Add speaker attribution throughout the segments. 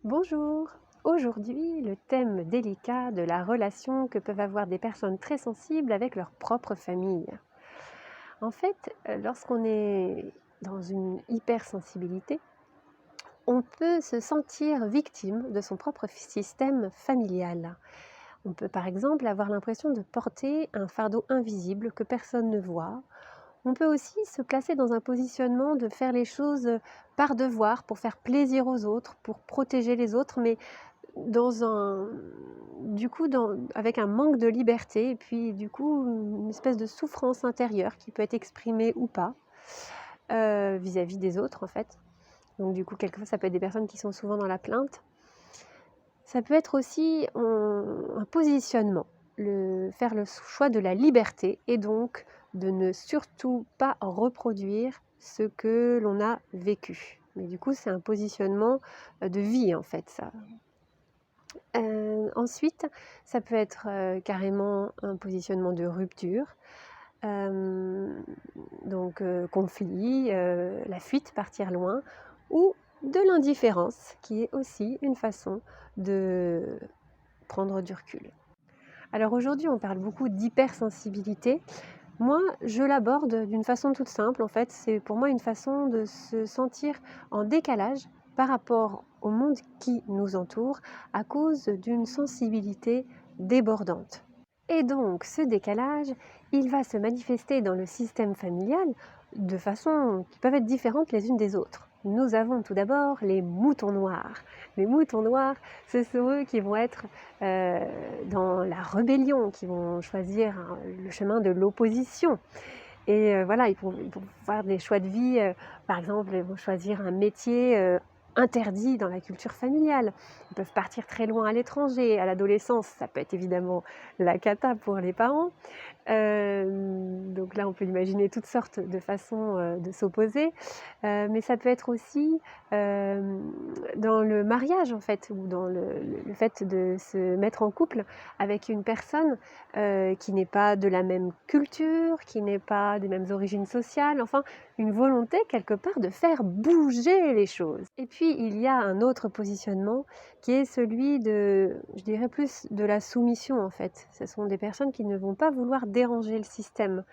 Speaker 1: Bonjour, aujourd'hui le thème délicat de la relation que peuvent avoir des personnes très sensibles avec leur propre famille. En fait, lorsqu'on est dans une hypersensibilité, on peut se sentir victime de son propre système familial. On peut par exemple avoir l'impression de porter un fardeau invisible que personne ne voit. On peut aussi se placer dans un positionnement de faire les choses par devoir, pour faire plaisir aux autres, pour protéger les autres, mais dans un avec un manque de liberté et puis du coup, une espèce de souffrance intérieure qui peut être exprimée ou pas, vis-à-vis des autres en fait. Donc du coup, quelquefois, ça peut être des personnes qui sont souvent dans la plainte. Ça peut être aussi un positionnement, faire le choix de la liberté et donc de ne surtout pas reproduire ce que l'on a vécu. Mais du coup, c'est un positionnement de vie en fait, ça. Ensuite, ça peut être carrément un positionnement de rupture, donc conflit, la fuite, partir loin, ou de l'indifférence, qui est aussi une façon de prendre du recul. Alors aujourd'hui, on parle beaucoup d'hypersensibilité. Moi, je l'aborde d'une façon toute simple. En fait, c'est pour moi une façon de se sentir en décalage par rapport au monde qui nous entoure à cause d'une sensibilité débordante. Et donc, ce décalage, il va se manifester dans le système familial de façons qui peuvent être différentes les unes des autres. Nous avons tout d'abord les moutons noirs. Les moutons noirs, ce sont eux qui vont être dans la rébellion, qui vont choisir le chemin de l'opposition. Et voilà, ils vont faire des choix de vie, par exemple, ils vont choisir un métier interdit dans la culture familiale. Ils peuvent partir très loin à l'étranger. À l'adolescence, ça peut être évidemment la cata pour les parents. Donc là, on peut imaginer toutes sortes de façons de s'opposer, mais ça peut être aussi dans le mariage en fait, ou dans le fait de se mettre en couple avec une personne qui n'est pas de la même culture, qui n'est pas des mêmes origines sociales, enfin une volonté quelque part de faire bouger les choses. Et puis il y a un autre positionnement qui est celui de, je dirais plus de la soumission en fait. Ce sont des personnes qui ne vont pas vouloir déranger le système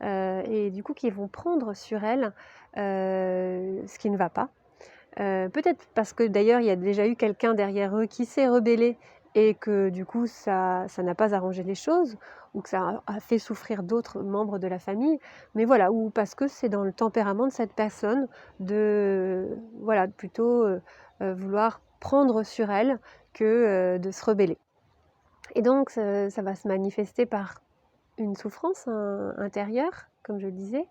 Speaker 1: et du coup qui vont prendre sur elles ce qui ne va pas. Peut-être parce que d'ailleurs il y a déjà eu quelqu'un derrière eux qui s'est rebellé et que du coup ça n'a pas arrangé les choses ou que ça a fait souffrir d'autres membres de la famille, mais voilà, ou parce que c'est dans le tempérament de cette personne de voilà, plutôt vouloir prendre sur elle que de se rebeller. Et donc ça va se manifester par une souffrance intérieure, comme je le disais.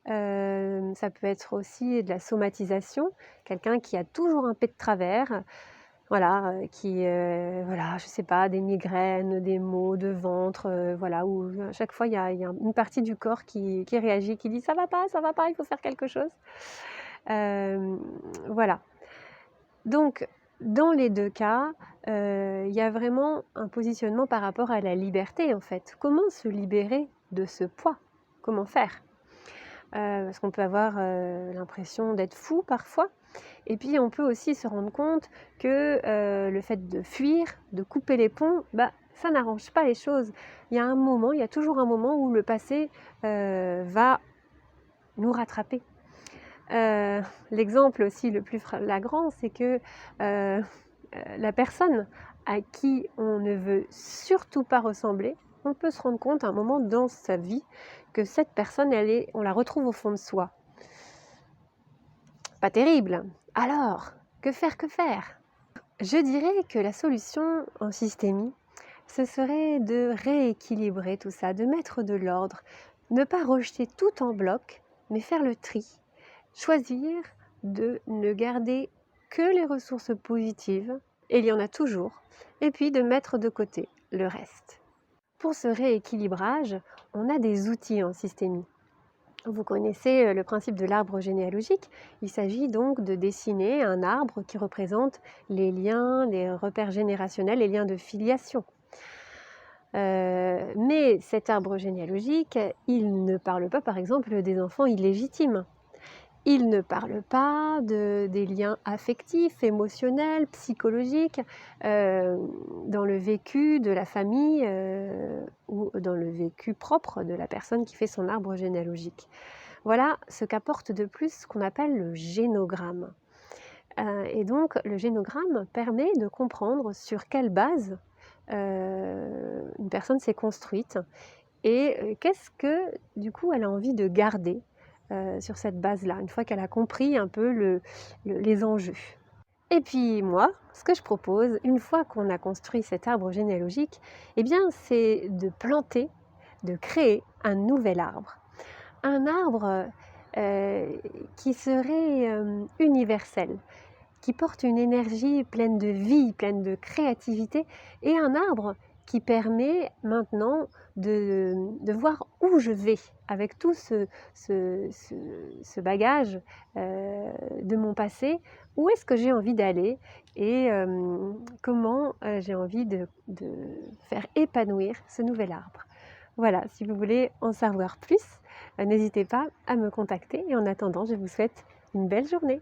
Speaker 1: Ça peut être aussi de la somatisation, quelqu'un qui a toujours un pet de travers, voilà, voilà, je sais pas, des migraines, des maux de ventre, voilà, où à chaque fois il y a une partie du corps qui réagit, qui dit: ça va pas, il faut faire quelque chose». Voilà. Donc, dans les 2 cas, il y a vraiment un positionnement par rapport à la liberté, en fait. Comment se libérer de ce poids? Comment faire? Parce qu'on peut avoir, l'impression d'être fou parfois et puis on peut aussi se rendre compte que, le fait de fuir, de couper les ponts, bah, ça n'arrange pas les choses. Il y a toujours un moment où le passé, va nous rattraper. L'exemple aussi le plus flagrant, c'est que la personne à qui on ne veut surtout pas ressembler, on peut se rendre compte à un moment dans sa vie que cette personne, on la retrouve au fond de soi. Pas terrible. Alors, que faire, que faire? Je dirais que la solution en systémie, ce serait de rééquilibrer tout ça, de mettre de l'ordre, ne pas rejeter tout en bloc, mais faire le tri. Choisir de ne garder que les ressources positives, et il y en a toujours, et puis de mettre de côté le reste. Pour ce rééquilibrage, on a des outils en systémie. Vous connaissez le principe de l'arbre généalogique. Il s'agit donc de dessiner un arbre qui représente les liens, les repères générationnels, les liens de filiation. Mais cet arbre généalogique, il ne parle pas par exemple des enfants illégitimes. Il ne parle pas des liens affectifs, émotionnels, psychologiques, dans le vécu de la famille ou dans le vécu propre de la personne qui fait son arbre généalogique. Voilà ce qu'apporte de plus ce qu'on appelle le génogramme. Et donc le génogramme permet de comprendre sur quelle base une personne s'est construite et qu'est-ce que du coup elle a envie de garder sur cette base-là, une fois qu'elle a compris un peu les enjeux. Et puis moi, ce que je propose, une fois qu'on a construit cet arbre généalogique, eh bien c'est de planter, de créer un nouvel arbre. Un arbre qui serait universel, qui porte une énergie pleine de vie, pleine de créativité, et un arbre qui permet maintenant de voir où je vais avec tout ce bagage de mon passé, où est-ce que j'ai envie d'aller et comment j'ai envie de faire épanouir ce nouvel arbre. Voilà, si vous voulez en savoir plus, n'hésitez pas à me contacter et en attendant, je vous souhaite une belle journée.